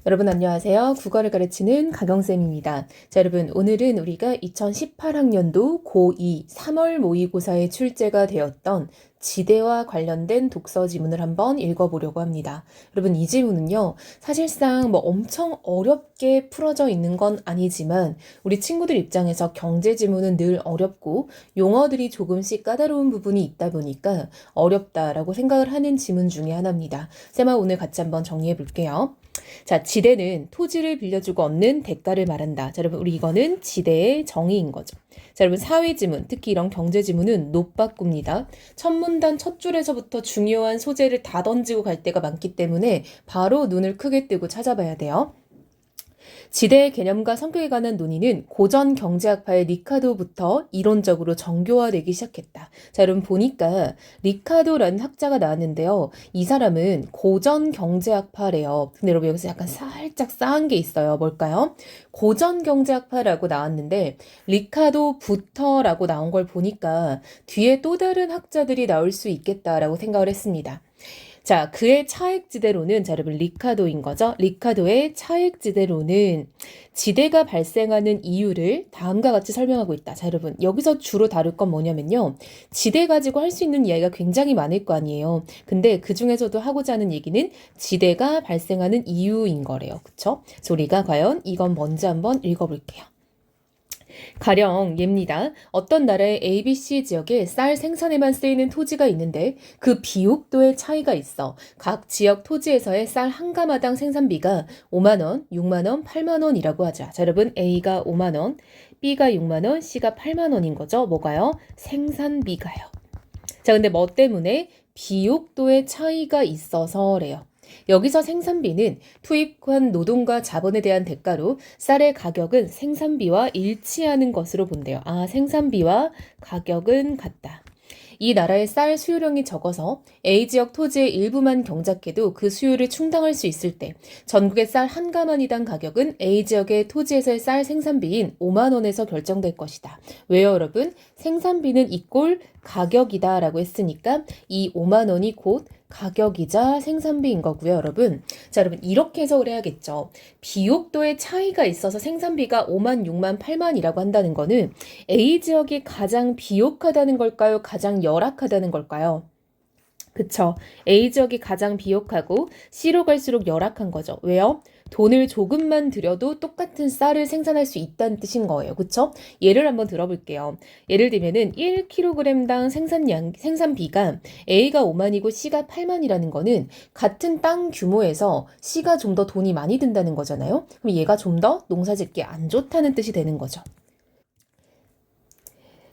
여러분 안녕하세요. 국어를 가르치는 가경쌤입니다. 자, 여러분 오늘은 우리가 2018학년도 고2 3월 모의고사에 출제가 되었던 지대와 관련된 독서 지문을 한번 읽어보려고 합니다. 여러분 이 지문은요. 사실상 뭐 엄청 어렵게 풀어져 있는 건 아니지만 우리 친구들 입장에서 경제 지문은 늘 어렵고 용어들이 조금씩 까다로운 부분이 있다 보니까 어렵다라고 생각을 하는 지문 중에 하나입니다. 쌤아 오늘 같이 한번 정리해 볼게요. 자, 지대는 토지를 빌려주고 얻는 대가를 말한다. 자, 여러분, 우리 이거는 지대의 정의인 거죠. 자, 여러분, 사회지문, 특히 이런 경제지문은 노빠꾸입니다. 첫 문단 첫 줄에서부터 중요한 소재를 다 던지고 갈 때가 많기 때문에 바로 눈을 크게 뜨고 찾아봐야 돼요. 지대의 개념과 성격에 관한 논의는 고전 경제학파의 리카도부터 이론적으로 정교화되기 시작했다. 자, 여러분 보니까 리카도라는 학자가 나왔는데요. 이 사람은 고전 경제학파래요. 근데 여러분 여기서 약간 살짝 싸한 게 있어요. 뭘까요? 고전 경제학파라고 나왔는데 리카도부터라고 나온 걸 보니까 뒤에 또 다른 학자들이 나올 수 있겠다라고 생각을 했습니다. 자, 그의 차액지대로는, 자, 여러분, 리카도인 거죠? 리카도의 차액지대로는 지대가 발생하는 이유를 다음과 같이 설명하고 있다. 자, 여러분, 여기서 주로 다룰 건 뭐냐면요. 지대 가지고 할 수 있는 이야기가 굉장히 많을 거 아니에요. 근데 그 중에서도 하고자 하는 얘기는 지대가 발생하는 이유인 거래요. 그쵸? 그래서 우리가 과연 이건 뭔지 한번 읽어볼게요. 가령 예입니다. 어떤 나라의 ABC 지역에 쌀 생산에만 쓰이는 토지가 있는데 그 비옥도의 차이가 있어. 각 지역 토지에서의 쌀 한 가마당 생산비가 5만 원, 6만 원, 8만 원이라고 하자. 자, 여러분 A가 5만 원, B가 6만 원, C가 8만 원인 거죠. 뭐가요? 생산비가요. 자, 근데 뭐 때문에 비옥도의 차이가 있어서래요. 여기서 생산비는 투입한 노동과 자본에 대한 대가로 쌀의 가격은 생산비와 일치하는 것으로 본대요. 아, 생산비와 가격은 같다. 이 나라의 쌀 수요량이 적어서 A지역 토지의 일부만 경작해도 그 수요를 충당할 수 있을 때 전국의 쌀 한 가마니당 가격은 A지역의 토지에서의 쌀 생산비인 5만 원에서 결정될 것이다. 왜요, 여러분? 생산비는 이꼴 가격이다 라고 했으니까 이 5만 원이 곧 가격이자 생산비인 거고요, 여러분. 자, 여러분 이렇게 해석을 해야겠죠. 비옥도의 차이가 있어서 생산비가 5만, 6만, 8만이라고 한다는 거는 A지역이 가장 비옥하다는 걸까요? 가장 열악하다는 걸까요? 그쵸. A지역이 가장 비옥하고 C로 갈수록 열악한 거죠. 왜요? 돈을 조금만 들여도 똑같은 쌀을 생산할 수 있다는 뜻인 거예요. 그쵸? 예를 한번 들어볼게요. 예를 들면은 1kg당 생산비가 A가 5만이고 C가 8만이라는 거는 같은 땅 규모에서 C가 좀 더 돈이 많이 든다는 거잖아요. 그럼 얘가 좀 더 농사짓기 안 좋다는 뜻이 되는 거죠.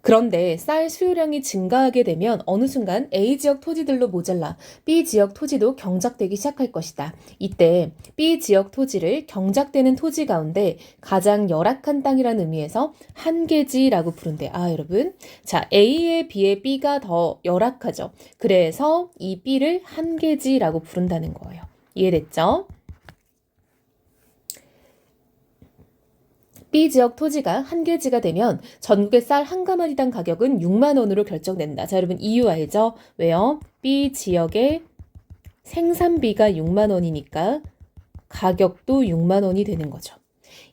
그런데 쌀 수요량이 증가하게 되면 어느 순간 A지역 토지들로 모자라 B지역 토지도 경작되기 시작할 것이다. 이때 B지역 토지를 경작되는 토지 가운데 가장 열악한 땅이라는 의미에서 한계지라고 부른대. 아, 여러분. 자, A에 비해 B가 더 열악하죠. 그래서 이 B를 한계지라고 부른다는 거예요. 이해됐죠? B지역 토지가 한계지가 되면 전국의 쌀 한 가마니당 가격은 6만 원으로 결정된다. 자, 여러분 이유 알죠? 왜요? B지역의 생산비가 6만 원이니까 가격도 6만 원이 되는 거죠.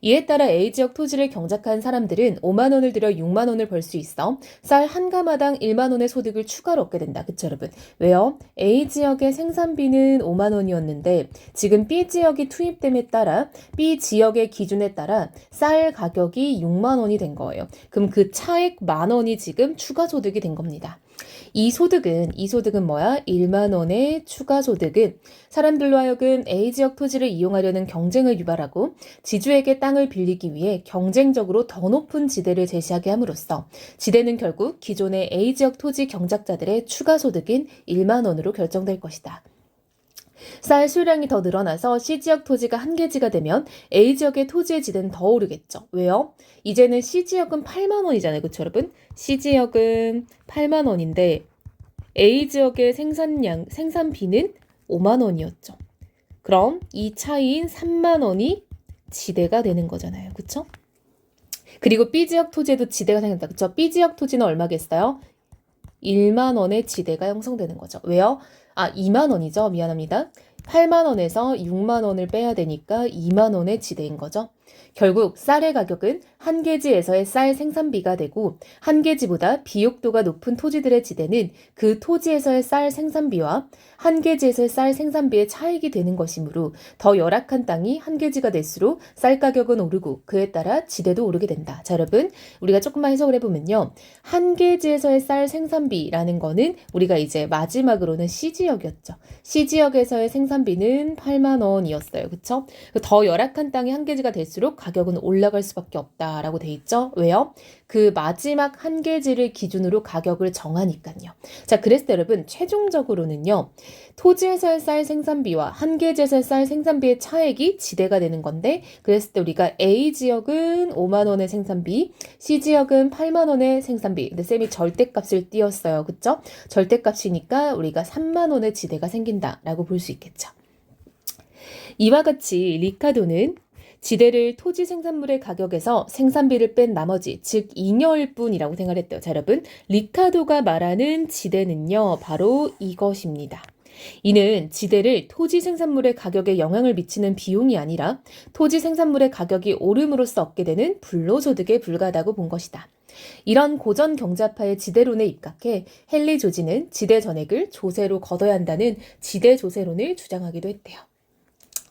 이에 따라 A지역 토지를 경작한 사람들은 5만 원을 들여 6만 원을 벌 수 있어 쌀 한 가마당 1만 원의 소득을 추가로 얻게 된다. 그쵸, 여러분? 왜요? A지역의 생산비는 5만 원이었는데 지금 B지역이 투입됨에 따라 B지역의 기준에 따라 쌀 가격이 6만 원이 된 거예요. 그럼 그 차액 만 원이 지금 추가 소득이 된 겁니다. 이 소득은 뭐야? 1만 원의 추가 소득은 사람들로 하여금 A지역 토지를 이용하려는 경쟁을 유발하고 지주에게 땅을 빌리기 위해 경쟁적으로 더 높은 지대를 제시하게 함으로써 지대는 결국 기존의 A지역 토지 경작자들의 추가 소득인 1만 원으로 결정될 것이다. 쌀 수량이 더 늘어나서 C지역 토지가 한계지가 되면 A지역의 토지의 지대는 더 오르겠죠. 왜요? 이제는 C지역은 8만 원이잖아요. 그쵸, 여러분? C지역은 8만 원인데 A지역의 생산비는 5만 원이었죠. 그럼 이 차이인 3만 원이 지대가 되는 거잖아요. 그쵸? 그리고 B지역 토지에도 지대가 생긴다. 그쵸? B지역 토지는 얼마겠어요? 1만 원의 지대가 형성되는 거죠. 왜요? 아, 2만 원이죠. 미안합니다. 8만 원에서 6만 원을 빼야 되니까 2만 원의 지대인 거죠. 결국 쌀의 가격은 한 계지에서의 쌀 생산비가 되고 한 계지보다 비옥도가 높은 토지들의 지대는 그 토지에서의 쌀 생산비와 한 계지에서의 쌀 생산비의 차익이 되는 것이므로 더 열악한 땅이 한 계지가 될수록 쌀 가격은 오르고 그에 따라 지대도 오르게 된다. 자, 여러분 우리가 조금만 해석을 해보면요. 한 계지에서의 쌀 생산비라는 거는 우리가 이제 마지막으로는 C지역이었죠. C지역에서의 생산비는 8만 원이었어요. 그쵸? 더 열악한 땅이 한 계지가 될수록 가격은 올라갈 수밖에 없다라고 돼 있죠. 왜요? 그 마지막 한 계지를 기준으로 가격을 정하니까요. 자, 그랬을 때 여러분 최종적으로는요. 토지에서의 쌀 생산비와 한 계지에서의 쌀 생산비의 차액이 지대가 되는 건데 그랬을 때 우리가 A지역은 5만 원의 생산비, C지역은 8만 원의 생산비. 근데 쌤이 절대값을 띄웠어요. 그쵸? 절대값이니까 우리가 3만 원의 지대가 생긴다라고 볼 수 있겠죠. 이와 같이 리카도는 지대를 토지 생산물의 가격에서 생산비를 뺀 나머지 즉 잉여일 뿐이라고 생각했대요. 자, 여러분 리카도가 말하는 지대는요. 바로 이것입니다. 이는 지대를 토지 생산물의 가격에 영향을 미치는 비용이 아니라 토지 생산물의 가격이 오름으로써 얻게 되는 불로소득에 불과하다고 본 것이다. 이런 고전 경제학파의 지대론에 입각해 헨리 조지는 지대 전액을 조세로 거둬야 한다는 지대 조세론을 주장하기도 했대요.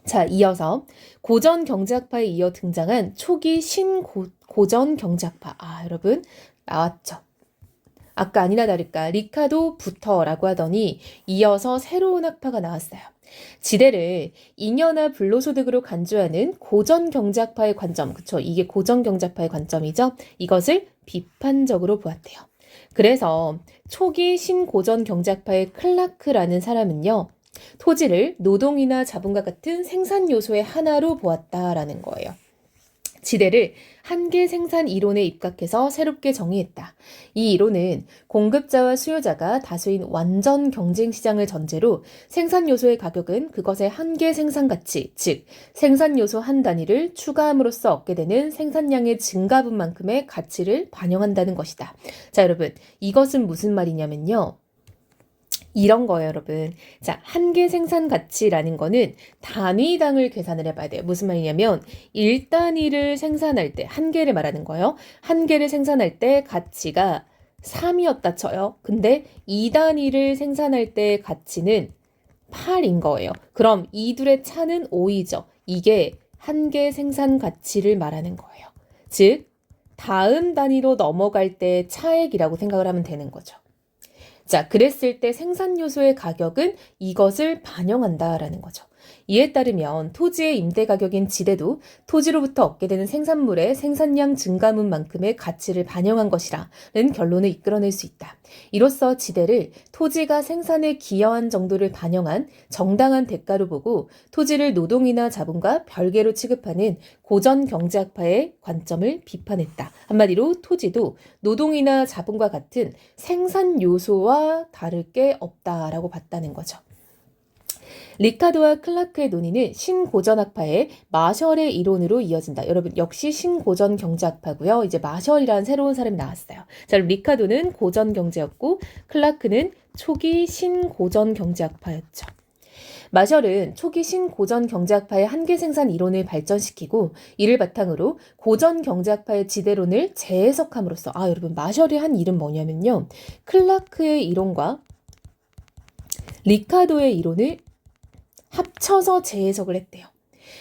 자, 이어서 고전 경제학파에 이어 등장한 초기 신고전 경제학파. 여러분 나왔죠. 아까 아니나 다를까 리카도부터라고 하더니 이어서 새로운 학파가 나왔어요. 지대를 잉여나 불로소득으로 간주하는 고전 경제학파의 관점, 그쵸? 이게 고전 경제학파의 관점이죠. 이것을 비판적으로 보았대요. 그래서 초기 신고전 경제학파의 클라크라는 사람은요. 토지를 노동이나 자본과 같은 생산 요소의 하나로 보았다라는 거예요. 지대를 한계 생산 이론에 입각해서 새롭게 정의했다. 이 이론은 공급자와 수요자가 다수인 완전 경쟁 시장을 전제로 생산 요소의 가격은 그것의 한계 생산 가치, 즉 생산 요소 한 단위를 추가함으로써 얻게 되는 생산량의 증가분만큼의 가치를 반영한다는 것이다. 자, 여러분 이것은 무슨 말이냐면요. 이런 거예요, 여러분. 자, 한계 생산 가치라는 거는 단위당을 계산을 해봐야 돼요. 무슨 말이냐면 1단위를 생산할 때, 한 개를 말하는 거예요. 한 개를 생산할 때 가치가 3이었다 쳐요. 근데 2단위를 생산할 때 가치는 8인 거예요. 그럼 이 둘의 차는 5이죠. 이게 한계 생산 가치를 말하는 거예요. 즉, 다음 단위로 넘어갈 때 차액이라고 생각을 하면 되는 거죠. 자, 그랬을 때 생산 요소의 가격은 이것을 반영한다라는 거죠. 이에 따르면 토지의 임대 가격인 지대도 토지로부터 얻게 되는 생산물의 생산량 증가분만큼의 가치를 반영한 것이라는 결론을 이끌어낼 수 있다. 이로써 지대를 토지가 생산에 기여한 정도를 반영한 정당한 대가로 보고 토지를 노동이나 자본과 별개로 취급하는 고전 경제학파의 관점을 비판했다. 한마디로 토지도 노동이나 자본과 같은 생산 요소와 다를 게 없다라고 봤다는 거죠. 리카도와 클라크의 논의는 신고전학파의 마셜의 이론으로 이어진다. 여러분 역시 신고전 경제학파고요. 이제 마셜이라는 새로운 사람이 나왔어요. 자, 리카도는 고전 경제였고 클라크는 초기 신고전 경제학파였죠. 마셜은 초기 신고전 경제학파의 한계 생산 이론을 발전시키고 이를 바탕으로 고전 경제학파의 지대론을 재해석함으로써 여러분 마셜이 한 일은 뭐냐면요. 클라크의 이론과 리카도의 이론을 합쳐서 재해석을 했대요.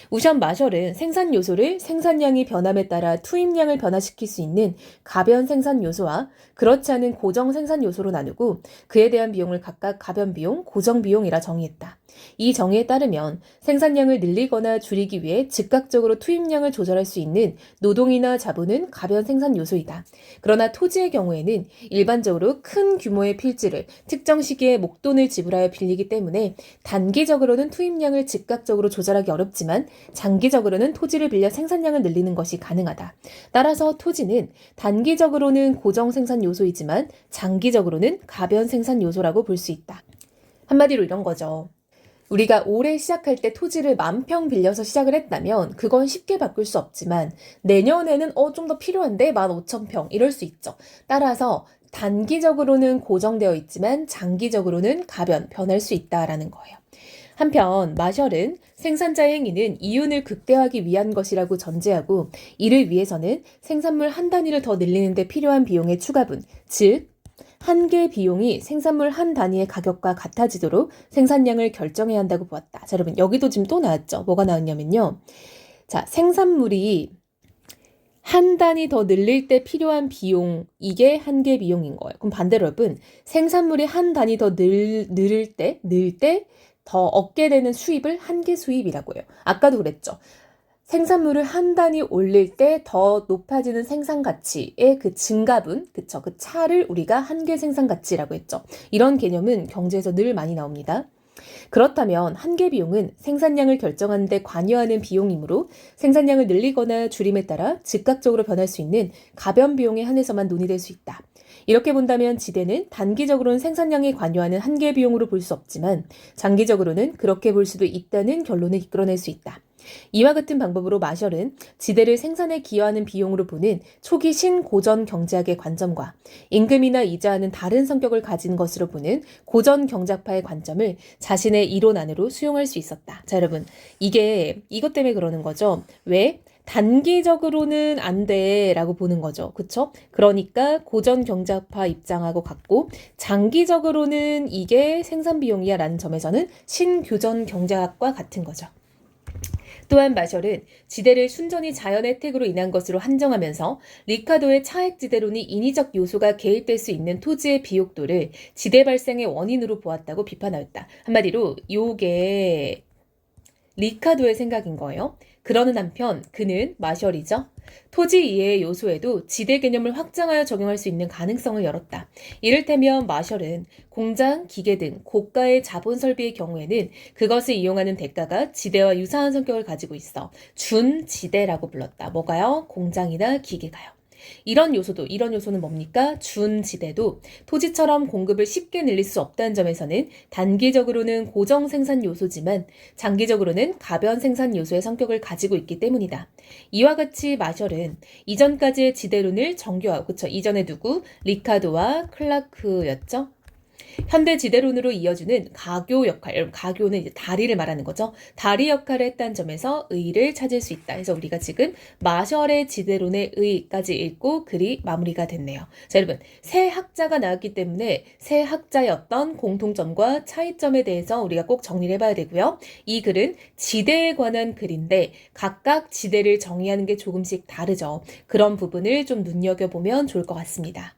우선 마셜은 생산 요소를 생산량이 변함에 따라 투입량을 변화시킬 수 있는 가변 생산 요소와 그렇지 않은 고정 생산 요소로 나누고 그에 대한 비용을 각각 가변 비용, 고정 비용이라 정의했다. 이 정의에 따르면 생산량을 늘리거나 줄이기 위해 즉각적으로 투입량을 조절할 수 있는 노동이나 자본은 가변 생산 요소이다. 그러나 토지의 경우에는 일반적으로 큰 규모의 필지를 특정 시기에 목돈을 지불하여 빌리기 때문에 단기적으로는 투입량을 즉각적으로 조절하기 어렵지만 장기적으로는 토지를 빌려 생산량을 늘리는 것이 가능하다. 따라서 토지는 단기적으로는 고정 생산 요소이지만 장기적으로는 가변 생산 요소라고 볼 수 있다. 한마디로 이런 거죠. 우리가 올해 시작할 때 토지를 10,000평 빌려서 시작을 했다면 그건 쉽게 바꿀 수 없지만 내년에는 좀 더 필요한데 15,000평 이럴 수 있죠. 따라서 단기적으로는 고정되어 있지만 장기적으로는 변할 수 있다라는 거예요. 한편 마셜은 생산자의 행위는 이윤을 극대화하기 위한 것이라고 전제하고 이를 위해서는 생산물 한 단위를 더 늘리는 데 필요한 비용의 추가분, 즉 한 개 비용이 생산물 한 단위의 가격과 같아지도록 생산량을 결정해야 한다고 보았다. 자, 여러분 여기도 지금 또 나왔죠. 뭐가 나왔냐면요. 자, 생산물이 한 단위 더 늘릴 때 필요한 비용, 이게 한 개 비용인 거예요. 그럼 반대로 여러분, 생산물이 한 단위 더 늘 때 더 얻게 되는 수입을 한 개 수입이라고 해요. 아까도 그랬죠. 생산물을 한 단위 올릴 때 더 높아지는 생산 가치의 그 증가분, 그쵸? 그 차를 우리가 한 개 생산 가치라고 했죠. 이런 개념은 경제에서 늘 많이 나옵니다. 그렇다면 한 개 비용은 생산량을 결정하는 데 관여하는 비용이므로 생산량을 늘리거나 줄임에 따라 즉각적으로 변할 수 있는 가변 비용에 한해서만 논의될 수 있다. 이렇게 본다면 지대는 단기적으로는 생산량에 관여하는 한 개 비용으로 볼 수 없지만 장기적으로는 그렇게 볼 수도 있다는 결론을 이끌어낼 수 있다. 이와 같은 방법으로 마셜은 지대를 생산에 기여하는 비용으로 보는 초기 신고전 경제학의 관점과 임금이나 이자는 다른 성격을 가진 것으로 보는 고전 경제학파의 관점을 자신의 이론 안으로 수용할 수 있었다. 자, 여러분, 이것 때문에 그러는 거죠. 왜? 단기적으로는 안 돼 라고 보는 거죠. 그쵸? 그러니까 고전 경제학파 입장하고 같고 장기적으로는 이게 생산 비용이야 라는 점에서는 신교전 경제학과 같은 거죠. 또한 마셜은 지대를 순전히 자연의 혜택으로 인한 것으로 한정하면서 리카도의 차액지대론이 인위적 요소가 개입될 수 있는 토지의 비옥도를 지대 발생의 원인으로 보았다고 비판하였다. 한마디로 요게 리카도의 생각인 거예요. 그러는 한편 그는 마셜이죠. 토지 이해의 요소에도 지대 개념을 확장하여 적용할 수 있는 가능성을 열었다. 이를테면 마셜은 공장, 기계 등 고가의 자본 설비의 경우에는 그것을 이용하는 대가가 지대와 유사한 성격을 가지고 있어 준지대라고 불렀다. 뭐가요? 공장이나 기계가요. 이런 요소는 뭡니까? 준지대도 토지처럼 공급을 쉽게 늘릴 수 없다는 점에서는 단기적으로는 고정 생산 요소지만 장기적으로는 가변 생산 요소의 성격을 가지고 있기 때문이다. 이와 같이 마셜은 이전까지의 지대론을 정교하고, 그쵸? 이전에 누구? 리카도와 클라크였죠? 현대 지대론으로 이어주는 가교 역할, 여러분 가교는 이제 다리를 말하는 거죠. 다리 역할을 했다는 점에서 의의를 찾을 수 있다. 그래서 우리가 지금 마셜의 지대론의 의의까지 읽고 글이 마무리가 됐네요. 자, 여러분 새 학자가 나왔기 때문에 새 학자의 어떤 공통점과 차이점에 대해서 우리가 꼭 정리를 해봐야 되고요. 이 글은 지대에 관한 글인데 각각 지대를 정의하는 게 조금씩 다르죠. 그런 부분을 좀 눈여겨보면 좋을 것 같습니다.